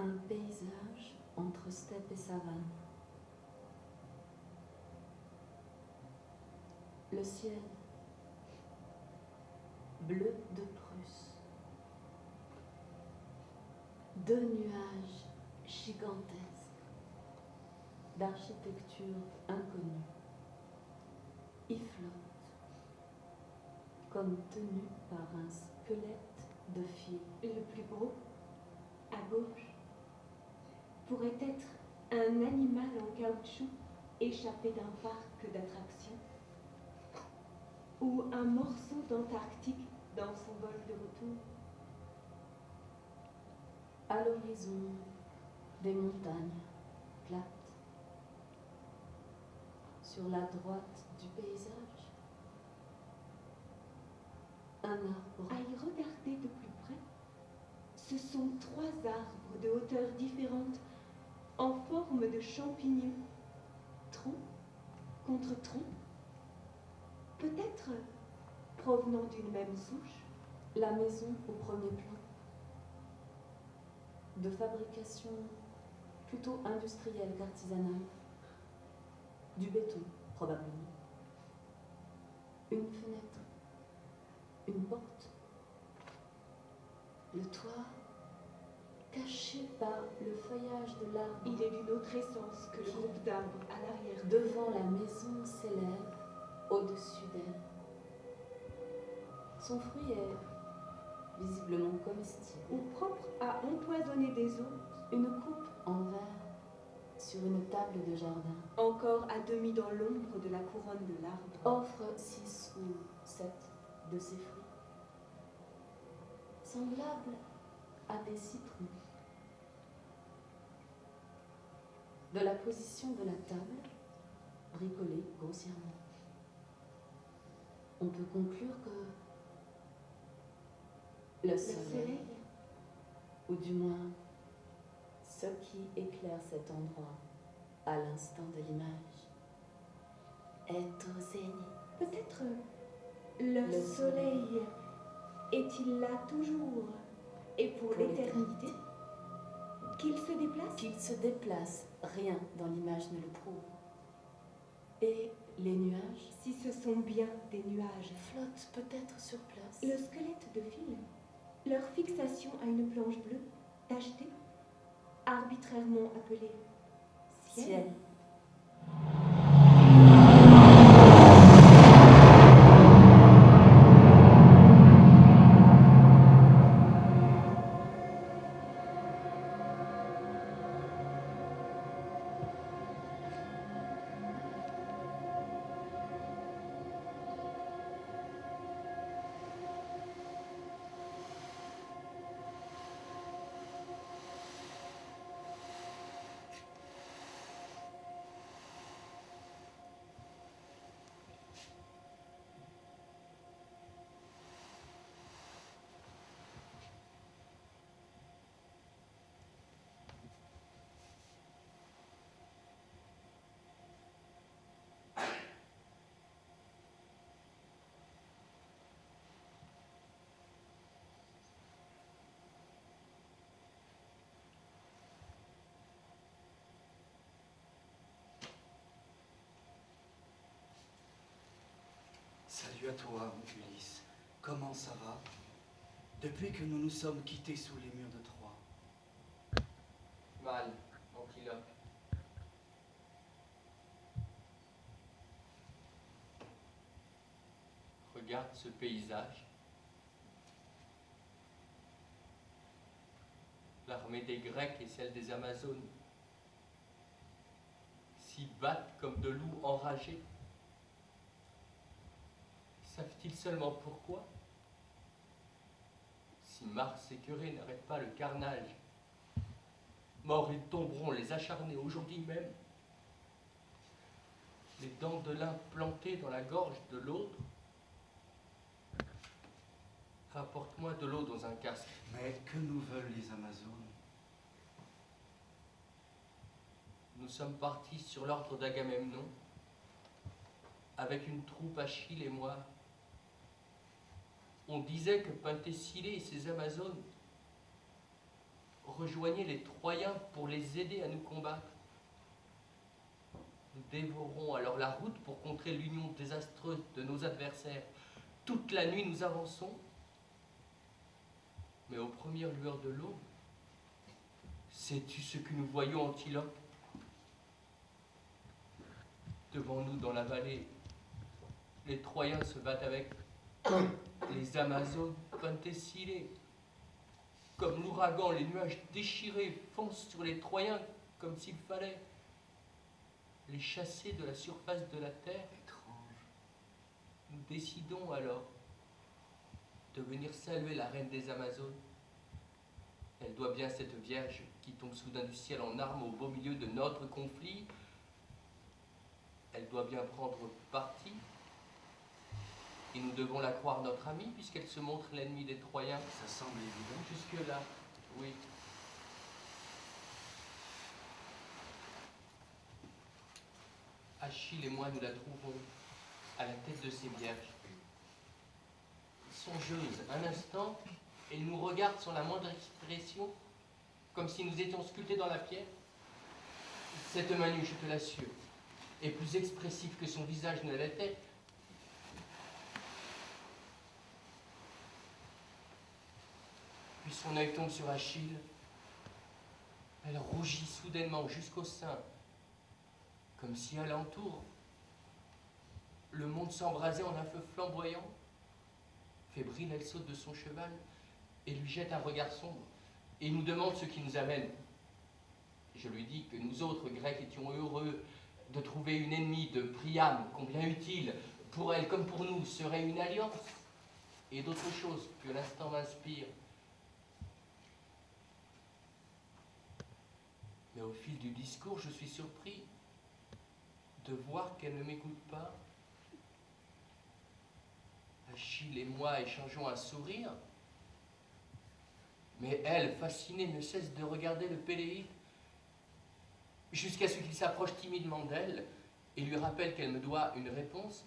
Un paysage entre steppe et savane. Le ciel, bleu de Prusse. Deux nuages gigantesques d'architecture inconnue y flottent comme tenus par un squelette de fil. Le plus beau, à gauche, pourrait être un animal en caoutchouc échappé d'un parc d'attractions ou un morceau d'Antarctique dans son vol de retour. À l'horizon, des montagnes plates. Sur la droite du paysage, un arbre. À y regarder de plus près, ce sont trois arbres de hauteurs différentes en forme de champignons, tronc contre tronc, peut-être provenant d'une même souche. La maison au premier plan, de fabrication plutôt industrielle qu'artisanale, du béton probablement, une fenêtre, une porte, le toit caché par le feuillage de l'arbre. Il est d'une autre essence que le groupe d'arbres à l'arrière. Devant la maison s'élève au-dessus d'elle. Son fruit est visiblement comestible. Ou propre à empoisonner des autres. Une coupe en verre sur une table de jardin. Encore à demi dans l'ombre de la couronne de l'arbre. Offre 6 ou 7 de ses fruits, semblables à des citrons. De la position de la table, bricolée grossièrement, on peut conclure que le soleil, ou du moins ce qui éclaire cet endroit à l'instant de l'image, est au zénith. Peut-être le soleil est-il là toujours et pour l'éternité? Qu'il se déplace? Qu'il se déplace, rien dans l'image ne le prouve. Et les nuages, si ce sont bien des nuages, flottent peut-être sur place. Le squelette de fil, leur fixation à une planche bleue, tachetée, arbitrairement appelée ciel. Salut à toi, Ulysse. Comment ça va? Depuis que nous nous sommes quittés sous les murs de Troie. Mal, Antilope. Regarde ce paysage. L'armée des Grecs et celle des Amazones s'y battent comme de loups enragés. Savent-ils seulement pourquoi? Si Mars écœuré n'arrête pas le carnage, morts ils tomberont les acharnés aujourd'hui même, les dents de l'un plantées dans la gorge de l'autre. Rapporte-moi de l'eau dans un casque. Mais que nous veulent les Amazones? Nous sommes partis sur l'ordre d'Agamemnon, avec une troupe Achille et moi. On disait que Penthésilée et ses Amazones rejoignez les Troyens pour les aider à nous combattre. Nous dévorons alors la route pour contrer l'union désastreuse de nos adversaires. Toute la nuit nous avançons, mais aux premières lueurs de l'aube, sais-tu ce que nous voyons, Antilope? Devant nous, dans la vallée, les Troyens se battent avec les Amazones pentecilées. Comme l'ouragan, les nuages déchirés foncent sur les Troyens comme s'il fallait les chasser de la surface de la terre. Étrange. Nous décidons alors de venir saluer la reine des Amazones. Elle doit bien, cette vierge qui tombe soudain du ciel en armes au beau milieu de notre conflit, elle doit bien prendre parti. Et nous devons la croire notre amie, puisqu'elle se montre l'ennemi des Troyens. Ça semble évident. Jusque-là, oui. Achille et moi, nous la trouvons à la tête de ces vierges. Songeuse, un instant, elle nous regarde sans la moindre expression, comme si nous étions sculptés dans la pierre. Cette Manu, je te l'assure, est plus expressive que son visage ne l'était. Puis son œil tombe sur Achille. Elle rougit soudainement jusqu'au sein, comme si alentour le monde s'embrasait en un feu flamboyant. Fébrile, elle saute de son cheval et lui jette un regard sombre et nous demande ce qui nous amène. Je lui dis que nous autres Grecs étions heureux de trouver une ennemie de Priam, combien utile pour elle comme pour nous serait une alliance, et d'autres choses que l'instant m'inspire. Mais au fil du discours, je suis surpris de voir qu'elle ne m'écoute pas. Achille et moi échangeons un sourire, mais elle, fascinée, ne cesse de regarder le Péléide, jusqu'à ce qu'il s'approche timidement d'elle et lui rappelle qu'elle me doit une réponse.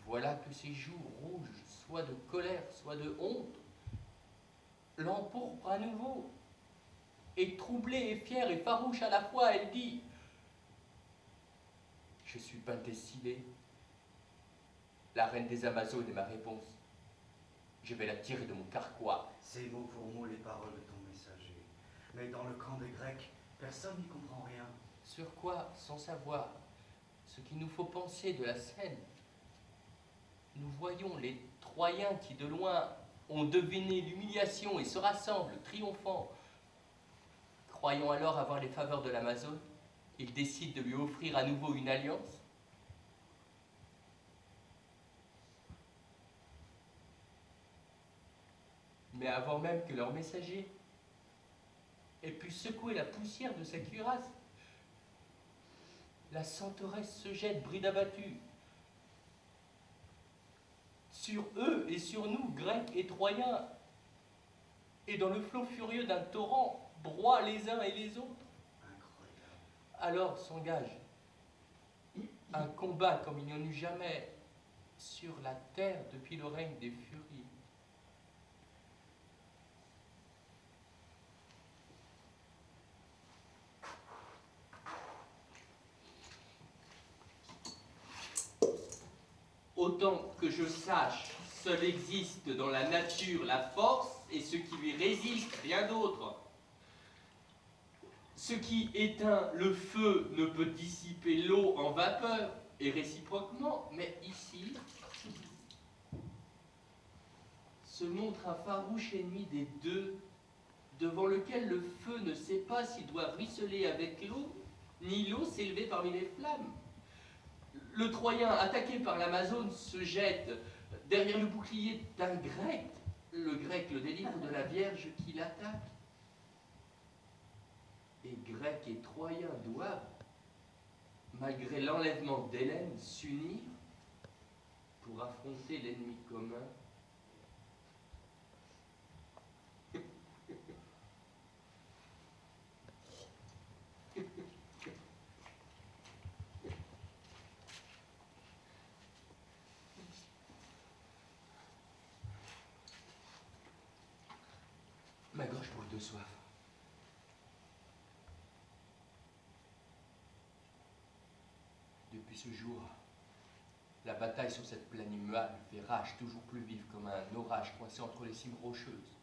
Voilà que ses joues rouges, soit de colère, soit de honte, l'empourprent à nouveau. Et troublée et fière et farouche à la fois, elle dit: je suis Penthésilée, la reine des Amazones est ma réponse. Je vais la tirer de mon carquois. C'est mot pour mot les paroles de ton messager. Mais dans le camp des Grecs, personne n'y comprend rien. Sur quoi, sans savoir ce qu'il nous faut penser de la scène, nous voyons les Troyens qui de loin ont deviné l'humiliation et se rassemblent, triomphants. Croyant alors avoir les faveurs de l'Amazone, ils décident de lui offrir à nouveau une alliance. Mais avant même que leur messager ait pu secouer la poussière de sa cuirasse, la Centauresse se jette, bride abattu, sur eux et sur nous, Grecs et Troyens, et dans le flot furieux d'un torrent, broie les uns et les autres. Incroyable. Alors s'engage un combat comme il n'y en eut jamais sur la terre depuis le règne des Furies. Autant que je sache, seul existe dans la nature la force et ce qui lui résiste, rien d'autre. Ce qui éteint le feu ne peut dissiper l'eau en vapeur, et réciproquement, mais ici se montre un farouche ennemi des deux, devant lequel le feu ne sait pas s'il doit ruisseler avec l'eau, ni l'eau s'élever parmi les flammes. Le Troyen, attaqué par l'Amazone, se jette derrière le bouclier d'un Grec. Le Grec le délivre de la Vierge qui l'attaque. Et Grecs et Troyens doivent, malgré l'enlèvement d'Hélène, s'unir pour affronter l'ennemi commun. Ma gorge brûle de soif. Depuis ce jour, la bataille sur cette plaine immuable fait rage toujours plus vive comme un orage coincé entre les cimes rocheuses.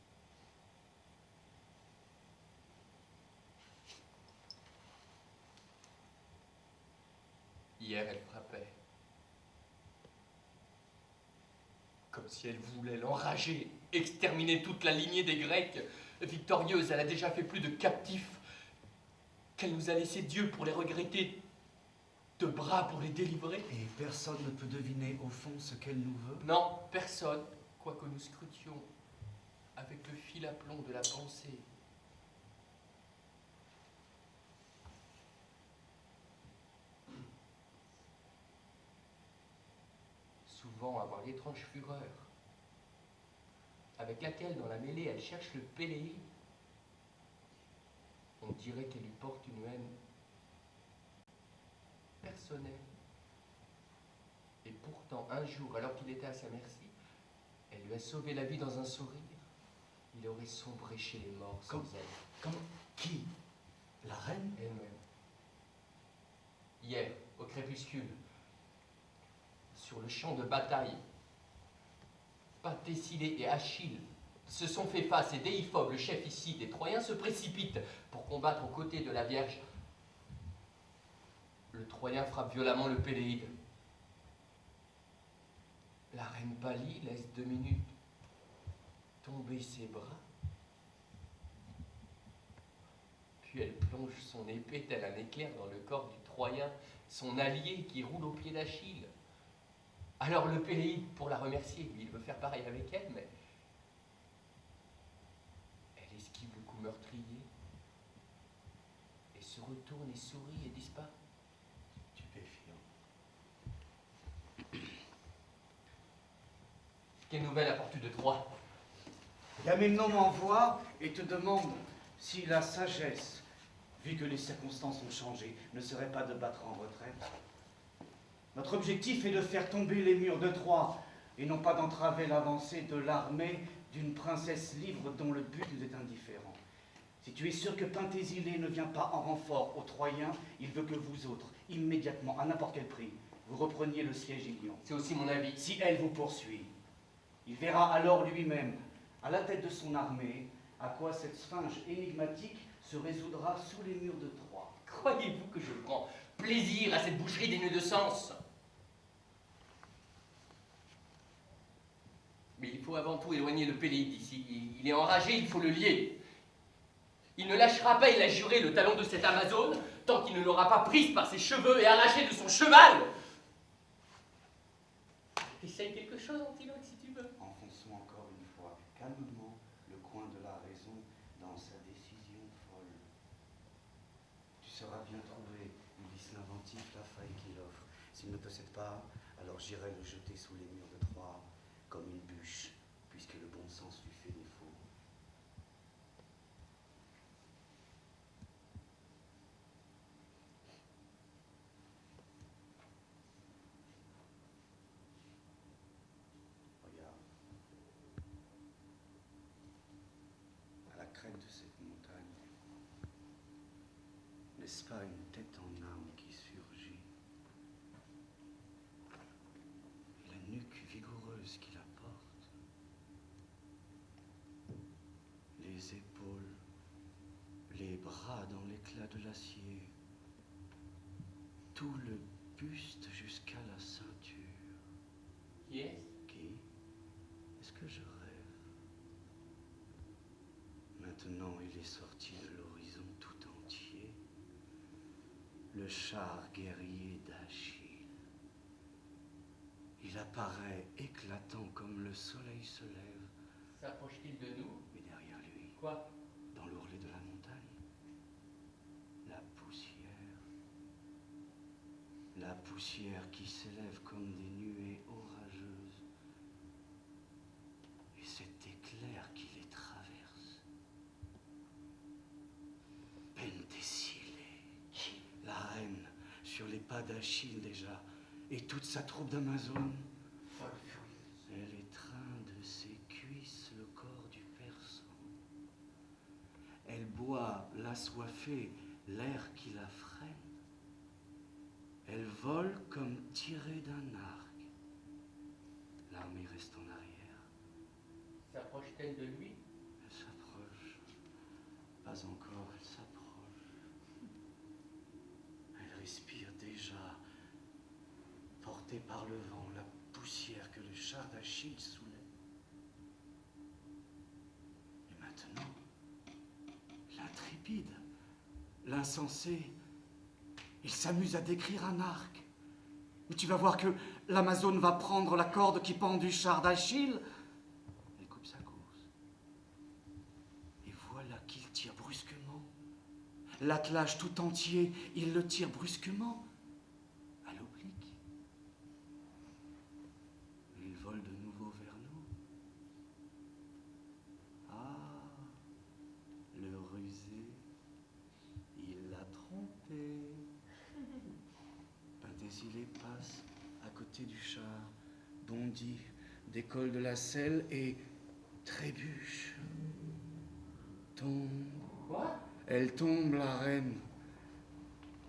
Hier, elle frappait. Comme si elle voulait l'enrager, exterminer toute la lignée des Grecs. Victorieuse, elle a déjà fait plus de captifs qu'elle nous a laissé Dieu pour les regretter, de bras pour les délivrer. Et personne ne peut deviner au fond ce qu'elle nous veut? Non, personne, quoique nous scrutions avec le fil à plomb de la pensée. Souvent avoir l'étrange fureur avec laquelle, dans la mêlée, elle cherche le Péléi. On dirait qu'elle lui porte une haine personnelle. Et pourtant, un jour, alors qu'il était à sa merci, elle lui a sauvé la vie dans un sourire. Il aurait sombré chez les morts sans elle. Comme qui? La reine? Elle-même. Hier, au crépuscule, sur le champ de bataille, Penthessilée et Achille se sont fait face et Déiphobe, le chef ici des Troyens, se précipite pour combattre aux côtés de la Vierge. Le Troyen frappe violemment le Péléide. La reine pâlit, laisse 2 minutes tomber ses bras. Puis elle plonge son épée tel un éclair dans le corps du Troyen, son allié qui roule au pied d'Achille. Alors le Péléide, pour la remercier, lui, il veut faire pareil avec elle, mais elle esquive le coup meurtrier et se retourne et sourit et disparaît. Stupéfiant. Quelle nouvelle apportes-tu de Troie? Agamemnon m'envoie et te demande si la sagesse, vu que les circonstances ont changé, ne serait pas de battre en retraite. Notre objectif est de faire tomber les murs de Troie et non pas d'entraver l'avancée de l'armée d'une princesse libre dont le but nous est indifférent. Si tu es sûr que Penthessilée ne vient pas en renfort aux Troyens, il veut que vous autres, immédiatement, à n'importe quel prix, vous repreniez le siège d'Ilion. C'est aussi mon avis. Si elle vous poursuit, il verra alors lui-même, à la tête de son armée, à quoi cette sphinge énigmatique se résoudra sous les murs de Troie. Croyez-vous que je prends plaisir à cette boucherie dénuée de sens? Mais il faut avant tout éloigner le Péléide d'ici. Il est enragé, il faut le lier. Il ne lâchera pas, il a juré, le talon de cette Amazone, tant qu'il ne l'aura pas prise par ses cheveux et arrachée de son cheval. Essaye quelque chose, Antiloque, si tu veux. Enfonçons encore une fois calmement le coin de la raison dans sa décision folle. Tu sauras bien trouver, Ulysse l'inventif, la faille qu'il offre. S'il ne te cède pas, alors j'irai le jeter sous les murs de Troie comme une bûche, puisque le bon sens lui fait défaut. Regarde. À la crête de cette montagne, n'est-ce pas une tête en armes qui surgit? Et la nuque vigoureuse qui la porte, les épaules, les bras dans l'éclat de l'acier, tout le buste jusqu'à la ceinture. Qui est-ce? Qui? Est-ce que je rêve? Maintenant, il est sorti de l'horizon tout entier, le char guerrier d'Achille. Il apparaît éclatant comme le soleil se lève, S'approche-t-il de nous? mais derrière lui, Quoi? dans l'ourlet de la montagne, la poussière qui s'élève comme des nuées orageuses, et cet éclair qui les traverse. Penthessilée, la reine, sur les pas d'Achille déjà, et toute sa troupe d'Amazones. Folle furieuse. Elle étreint de ses cuisses le corps du Persan. l'assoiffée, l'air qui la freine. Elle vole comme tirée d'un arc. L'armée reste en arrière. S'approche-t-elle de lui? Elle s'approche. Pas encore, elle s'approche. Elle respire déjà, portée par le vent, la poussière que le char d'Achille soulève. Et maintenant, l'intrépide, l'insensé, il s'amuse à décrire un arc. Mais tu vas voir que l'Amazone va prendre la corde qui pend du char d'Achille. Elle coupe sa course. Et voilà qu'il tire brusquement. L'attelage tout entier, il le tire brusquement à l'oblique. Il vole de nouveau vers nous. Ah, le rusé, il l'a trompé. Penthesilée passe à côté du char, bondit, décolle de la selle et trébuche. Tombe. Quoi? Elle tombe, la reine.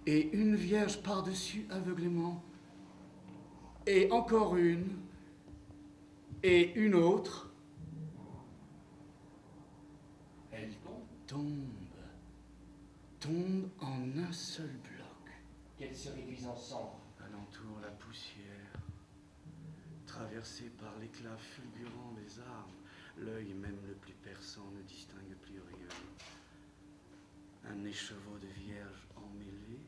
Et une vierge par-dessus aveuglément. Et encore une. Et une autre. Elle tombe. Tombe en un seul bloc. Qu'elle se réduise en cendres. Alentour la poussière, traversée par l'éclat fulgurant des armes, l'œil même le plus perçant ne distingue plus rien. Un écheveau de vierge emmêlée,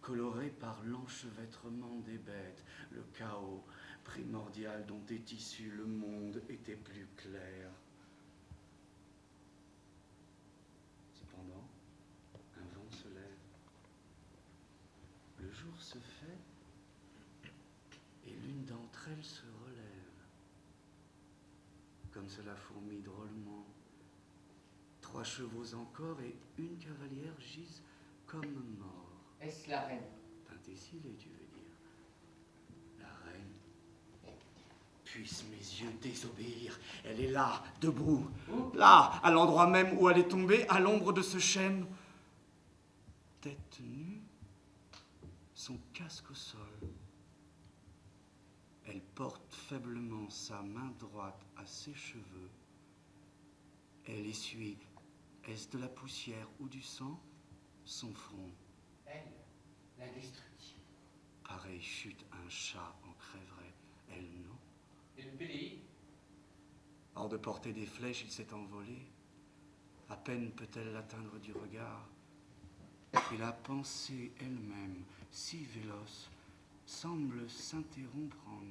coloré par l'enchevêtrement des bêtes, le chaos primordial dont est issu le monde était plus clair. Cependant, un vent se lève. Le jour se fait et l'une d'entre elles se relève. Comme cela fourmille drôlement. 3 chevaux encore et une cavalière gisent comme morts. Est-ce la reine? Penthesilée, tu veux dire. La reine. Puissent mes yeux désobéir. Elle est là, debout. Où? Là, à l'endroit même où elle est tombée, à l'ombre de ce chêne. Tête nue, son casque au sol. Elle porte faiblement sa main droite à ses cheveux. Elle essuie, est-ce de la poussière ou du sang, son front. Elle, l'indestructible. Pareil chute, un chat en crèverait. Elle, non. Et le Péléi? Hors de portée des flèches, il s'est envolé. À peine peut-elle l'atteindre du regard. Et la pensée elle-même, si véloce, semble s'interrompre en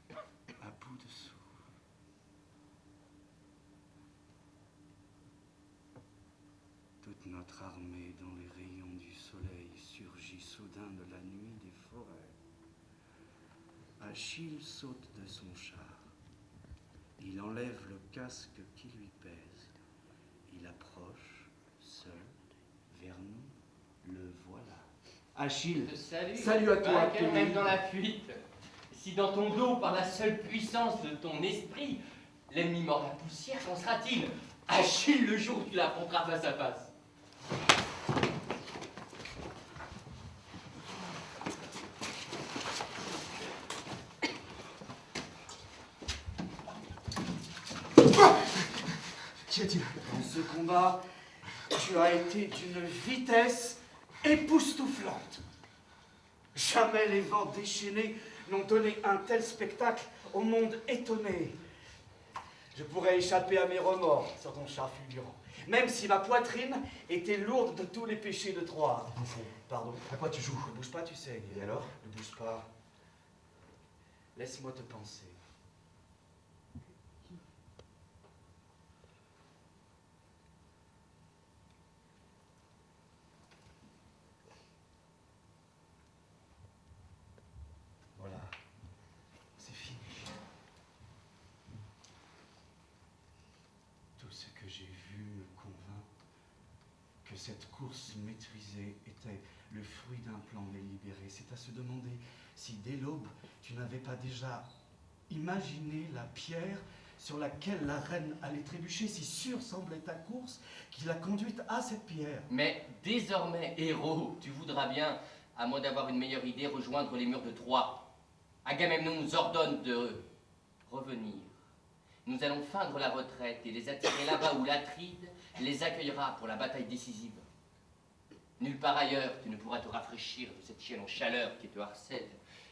elle, à bout de souffle. Toute notre armée, dans les rayons du soleil, surgit soudain de la nuit des forêts. Achille saute de son char. Il enlève le casque qui lui pèse. Il approche, seul, vers nous. Le voilà. Achille, salut à toi, Vainqueur même dans la fuite. Si dans ton dos, par la seule puissance de ton esprit, l'ennemi mord la poussière, qu'en sera-t-il? Achille, le jour où tu l'affronteras face à face. Qu'y a-t-il? Dans ce combat, tu as été d'une vitesse époustouflante. Jamais les vents déchaînés n'ont donné un tel spectacle au monde étonné. Je pourrais échapper à mes remords sur ton char fulgurant, même si ma poitrine était lourde de tous les péchés de Troie. Pardon. À quoi tu joues? Ne bouge pas, tu saignes. Et alors? Ne bouge pas. Laisse-moi te penser. Voilà. C'est fini. Tout ce que j'ai vu me convainc que cette course maîtrisée était le fruit d'un plan délibéré. C'est à se demander si dès l'aube, tu n'avais pas déjà imaginé la pierre sur laquelle la reine allait trébucher, si sûre semblait ta course, qui l'a conduite à cette pierre. Mais désormais, héros, tu voudras bien, à moins d'avoir une meilleure idée, rejoindre les murs de Troie. Agamemnon nous ordonne de revenir. Nous allons feindre la retraite et les attirer là-bas où l'Atride les accueillera pour la bataille décisive. Nulle part ailleurs tu ne pourras te rafraîchir de cette chienne en chaleur qui te harcèle,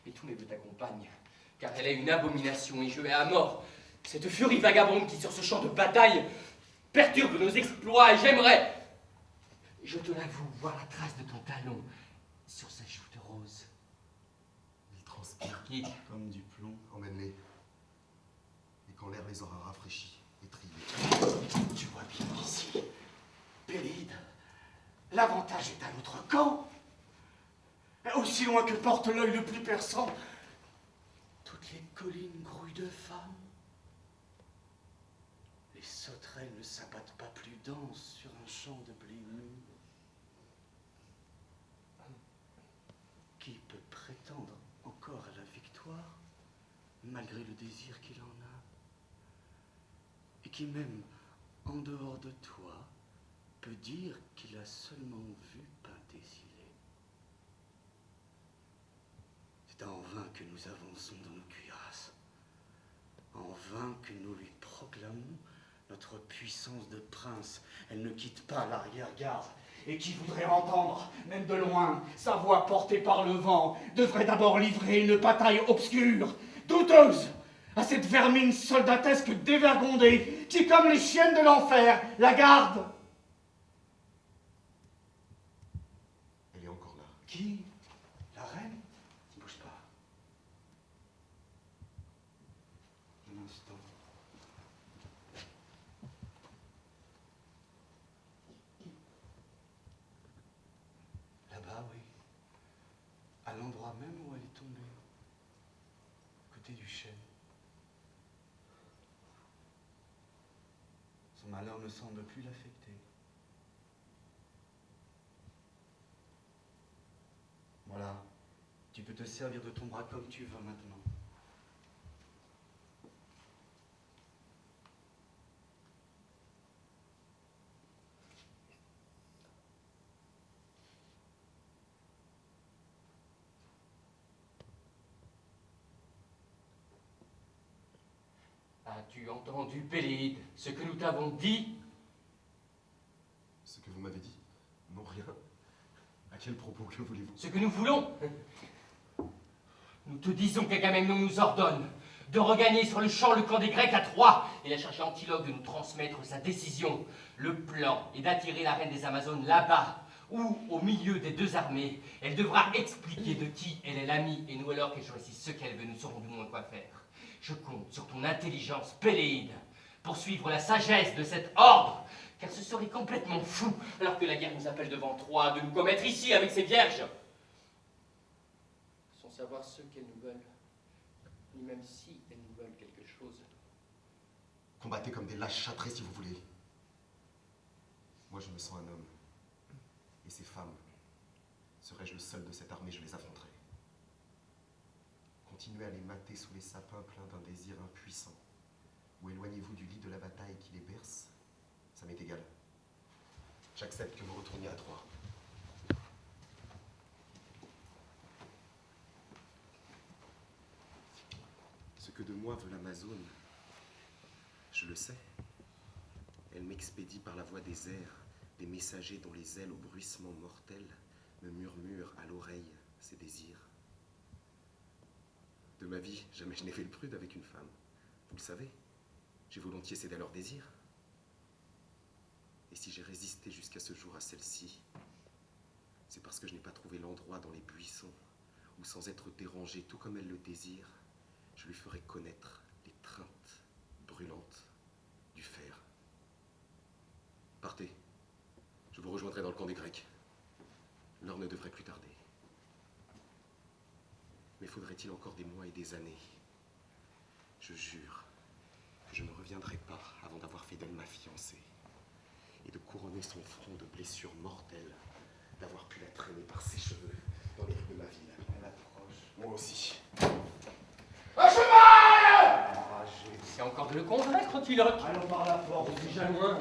et tous mes voeux t'accompagnent, car elle est une abomination et je hais à mort cette furie vagabonde qui, sur ce champ de bataille, perturbe nos exploits, et j'aimerais, je te l'avoue, voir la trace de ton talon sur sa joue de rose. Ils transpirent Qui, Comme du plomb. emmène-les. Et quand l'air les aura rafraîchis et triés. Tu vois bien qu'ici, Péléide, l'avantage est à notre camp. Aussi loin que porte l'œil le plus perçant, toutes les collines grouillent de femmes. Les sauterelles ne s'abattent pas plus denses sur un champ de blé mûr. Qui peut prétendre encore à la victoire, malgré le désir qu'il en a, et qui même, en dehors de toi, peut dire qu'il a seulement vu Penthésilée. C'est en vain que nous avançons dans nos cuirasses, en vain que nous lui proclamons notre puissance de prince. Elle ne quitte pas l'arrière-garde, et qui voudrait entendre, même de loin, sa voix portée par le vent, devrait d'abord livrer une bataille obscure, douteuse, à cette vermine soldatesque dévergondée, qui, comme les chiennes de l'enfer, la garde. Elle est encore là. Qui? La reine? Ne bouge pas. Un instant. Là-bas, oui. À l'endroit même où elle est tombée. Côté du chêne. Son malheur ne semble plus l'affecter. Voilà. Tu peux te servir de ton bras comme tu veux maintenant. as-tu entendu, Péléide, ce que nous t'avons dit? Ce que vous m'avez dit? Non, rien. À quel propos? Que voulez-vous? Ce que nous voulons? Nous te disons qu'Agamemnon nous ordonne de regagner sur le champ le camp des Grecs à Troie. Il a chargé Antiloque de nous transmettre sa décision. Le plan est d'attirer la reine des Amazones là-bas, où, au milieu des deux armées, elle devra expliquer de qui elle est l'amie, et nous, alors qu'elle choisit ce qu'elle veut, nous saurons du moins quoi faire. Je compte sur ton intelligence, Péléide, pour suivre la sagesse de cet ordre, car ce serait complètement fou, alors que la guerre nous appelle devant Troie, de nous commettre ici avec ces vierges, sans savoir ce qu'elles nous veulent, ni même si elles nous veulent quelque chose. Combattez comme des lâches châtrés si vous voulez. Moi, je me sens un homme. Et ces femmes, serais-je le seul de cette armée, je les affronterais. Continuez à les mater sous les sapins pleins d'un désir impuissant. Ou éloignez-vous du lit de la bataille qui les berce. Ça m'est égal. J'accepte que vous retourniez à Troie. Ce que de moi veut l'Amazone, je le sais. Elle m'expédie par la voie des airs des messagers dont les ailes au bruissement mortel me murmurent à l'oreille ses désirs. De ma vie, jamais je n'ai fait le prude avec une femme. Vous le savez, j'ai volontiers cédé à leurs désirs. Et si j'ai résisté jusqu'à ce jour à celle-ci, c'est parce que je n'ai pas trouvé l'endroit dans les buissons où, sans être dérangé tout comme elle le désire, je lui ferai connaître les treintes brûlantes du fer. Partez, je vous rejoindrai dans le camp des Grecs. L'heure ne devrait plus tarder. Mais faudrait-il encore des mois et des années? Je jure que je ne reviendrai pas avant d'avoir fait d'elle ma fiancée et de couronner son front de blessures mortelles, d'avoir pu la traîner par ses cheveux dans les rues de ma ville. Elle approche. Moi aussi. À cheval! Enragé. Essaie encore de le convaincre, Tiloc. Allons par la porte, Déjà loin.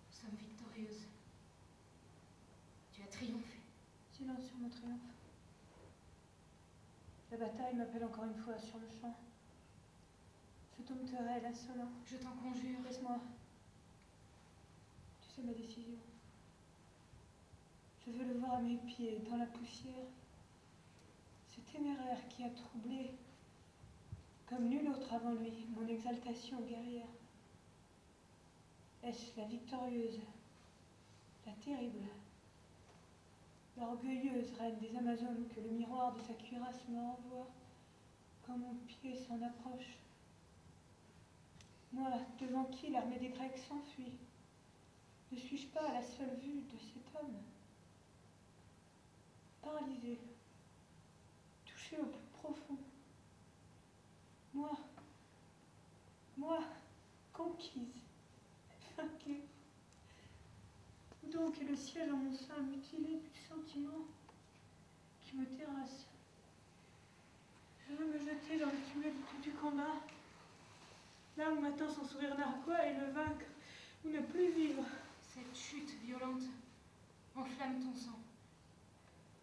Nous sommes victorieuses. Tu as triomphé. Silence sur mon triomphe. La bataille m'appelle encore une fois sur le champ. Je dompterai l'insolent. Je t'en conjure. Laisse-moi. Tu sais ma décision. Je veux le voir à mes pieds, dans la poussière. Ce téméraire qui a troublé, comme nul autre avant lui, mon exaltation guerrière. Est-ce la victorieuse, la terrible, l'orgueilleuse reine des Amazones que le miroir de sa cuirasse me renvoie quand mon pied s'en approche? Moi, devant qui l'armée des Grecs s'enfuit, ne suis-je pas à la seule vue de cet homme? Paralysé, touché au plus profond. Moi, conquise, vaincue. Où donc est le siège en mon sein mutilé du sentiment qui me terrasse? Je veux me jeter dans le tumulte du combat, là où m'attend son sourire narquois, et le vaincre ou ne plus vivre. Cette chute violente enflamme ton sang,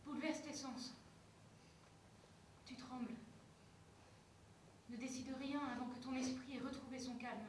bouleverse tes sens. Tu trembles. Ne décide rien avant que ton esprit ait retrouvé son calme.